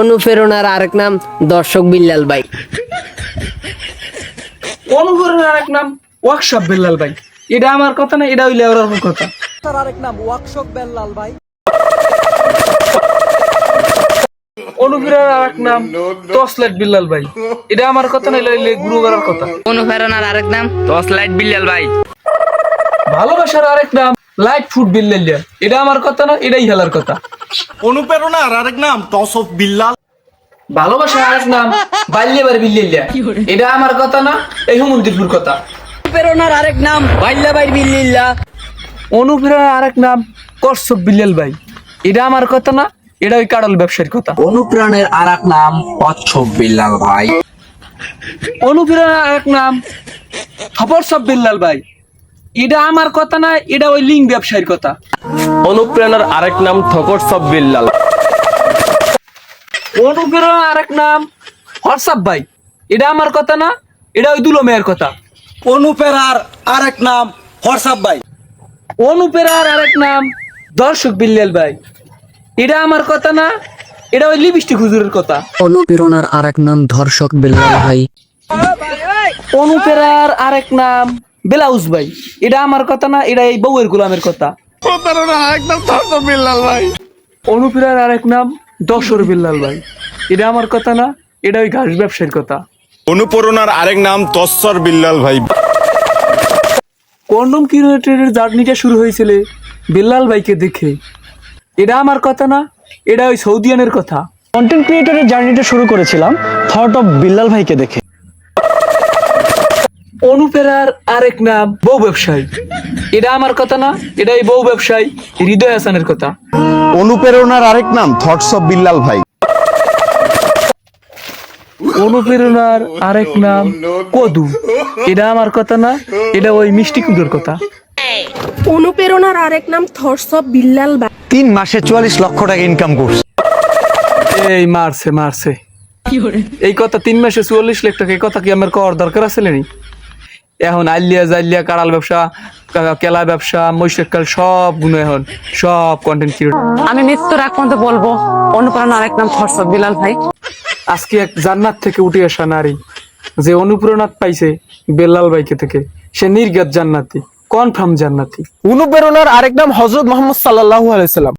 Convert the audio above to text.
অনুপ্রেরণার আরেক নাম দর্শক বিল্লাল ভাই। অনুপ্রেরণার আরেক নাম ওয়ার্কশপ বিল্লাল ভাই। এটা আমার কথা না, এটা হইলে ওর কথা। তার আরেক নাম ওয়ার্কশপ বেল্লাল ভাই। অনুপ্রেরণার আরেক নাম টর্চলাইট বিল্লাল ভাই। এটা আমার কথা না, এটা হইলে গুরু করার কথা। অনুপ্রেরণার আরেক নাম টর্চলাইট বিল্লাল ভাই। ভালোবাসার আরেক নাম লাইট ফুড বিল্লালিয়া। এটা আমার কথা না, এটাই হেলার কথা। অনুপ্রেরণার আরেক নাম টস অফ বিল্লাল। ভালোবাসার আরেক নাম বাল্যবার বিল্লালিয়া। এটা আমার কথা না, এই হুমন্দিরপুর কথা। অনুপ্রেরণার আরেক নাম বাইল্লাবাইর বিল্লিল্লা। অনুপ্রেরণার আরেক নাম কচ্ছপ বিল্লাল ভাই। এটা আমার কথা না, এটা ওই কাড়ল ব্যবসায়ীর কথা। অনুপ্রাণের আরেক নাম কচ্ছপ বিল্লাল ভাই। অনুপ্রেরণার আরেক নাম থপরসব বিল্লাল ভাই। এটা আমার কথা না, এটা ওই লিঙ্ক ব্যবসায়ীর কথা। অনুপ্রেরণার আরেক নাম থকরসব বিল্লাল। অনুপ্রেরণার আরেক নাম হোয়াটসঅ্যাপ ভাই। এটা আমার কথা না, এটা ওই দুলো মেয়ের কথা। অনুপ্রেরণার আরেক নাম হোয়াটসঅ্যাপ ভাই। অনুপ্রেরণার আরেক নাম দর্শক বিল্লাল ভাই। এটা আমার কথা না, এটা ওই লিপস্টিক হুজুরের কথা। অনুপ্রেরণার আরেক নাম ধর্ষক বেল্লাল ভাই। অনুপ্রেরণার আরেক নাম ব্লাউজ ভাই। এটা আমার কথা না, এটা এই বউয়ের গোলামের কথা। অনুপ্রেরণার আরেক নাম দশর বিল্লাল ভাই। এটা আমার কথা না, এটা ওই ঘাস ব্যবসায়ীর কথা। অনুপ্রেরণার আরেক নাম তস্সর বিল্লাল ভাই। কন্ডম ক্রিয়েটরের জার্নিটা শুরু হয়েছিল বিল্লাল ভাইকে দেখে। এটা আমার কথা না, এটা ওই সৌদিয়ানের কথা। কন্টেন্ট ক্রিয়েটরের জার্নিটা শুরু করেছিলাম থট অফ বিল্লাল ভাইকে দেখে। অনুপ্রেরণার আরেক নাম বউ ব্যবসায়ী। এটা আমার কথা না, এটা এই বউ ব্যবসায়ী হৃদয় হাসানের কথা। অনুপ্রেরণার আরেক নাম থটস অফ বিল্লাল ভাই। অনুপ্রেরণার আরেক নাম কদু। এটা আমার কথা না, এটা ওই মিষ্টি কুদুর কথা। অনুপ্রেরণার আরেক নাম থটস অফ বিল্লাল ভাই। 3 মাসে 44 লক্ষ টাকা ইনকাম করছে। এই মারছে এই কথা 3 মাসে 44 লাখ টাকা। এই কথা কি আমার কর দরকার আছে নি? এখন আইলিয়া জাইলিয়া কাড়াল ব্যবসা, কেলা ব্যবসা, মৈশাকাল সব গুণ এখন সব কন্টেন্ট ক্রিয়েটর। আমি মৃত্যু রাগ পর্যন্ত বলবো অনুপ্রেরণার আরেক নাম টর্চলাইট বিল্লাল ভাই। আজকে এক জান্নাত থেকে উঠে আসা নারী যে অনুপ্রেরণা পাইছে বেল্লাল ভাইকে থেকে, সে নির্গাত জান্নাতি, কনফার্ম জান্নাতি। অনুপ্রেরণার আরেক নাম হযরত মুহাম্মদ সাল্লাল্লাহু আলাইহি সাল্লাম।